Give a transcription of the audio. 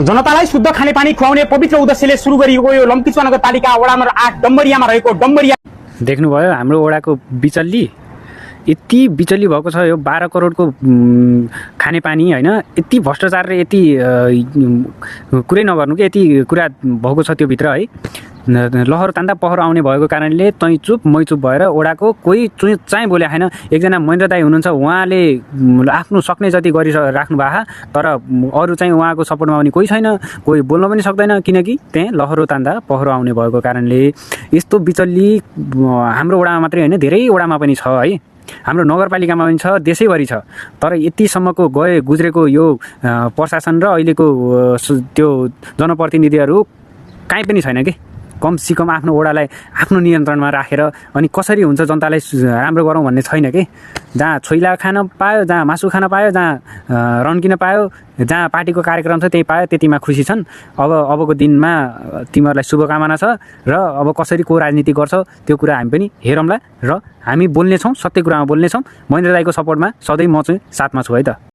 जनतालाई शुद्ध खानेपानी खुवाउने पवित्र उद्देश्यले सुरु गरिएको यो लम्कीचुवा नगरपालिका वडा नम्बर 8 डम्बरियामा रहेको डम्बरिया देख्नुभयो हाम्रो वडाको बिचल्ली यति बिचल्ली भएको छ। यो 12 करोडको खानेपानी हैन, यति भ्रष्टाचार र यति कुरै नगर्नु कि यति कुरा भएको छ त्यो भित्र है। लहर तान्दा पहरो आउने भएको कारणले तै चुप मै चुप भएर वडाको कोही चाहिँ बोले छैन। एकजना महेन्द्र दाई हुनुहुन्छ, उहाँले आफ्नो सक्ने जति गरिराख्नु भएको, तर अरू चाहिँ उहाँको सपोर्टमा आउने कोही छैन, कोही बोल्न पनि सक्दैन, किनकि त्यहाँ लहरो तान्दा पहरो आउने भएको कारणले यस्तो बिचल्ली हाम्रो वडामा मात्रै होइन धेरै वडामा पनि छ है, हाम्रो नगरपालिकामा पनि छ, देशैभरि छ। तर यतिसम्मको गुज्रेको यो प्रशासन र अहिलेको त्यो जनप्रतिनिधिहरू काहीँ पनि छैन कि। कमसेकम आफ्नो वडालाई आफ्नो नियन्त्रणमा राखेर अनि कसरी हुन्छ जनतालाई राम्रो गरौँ भन्ने छैन कि। जहाँ छोइला खान पायो, जहाँ मासु खान पायो, जहाँ रन्किन पायो, जहाँ पार्टीको कार्यक्रम छ त्यही पायो, त्यतिमा खुसी छन्। अबको दिनमा तिमीहरूलाई शुभकामना छ र अब कसरी को राजनीति गर्छ त्यो कुरा हामी पनि हेरौँला र हामी बोल्नेछौँ, सत्य कुरामा बोल्नेछौँ। महेन्द्र दाईको सपोर्टमा सधैँ म चाहिँ साथमा छु है त।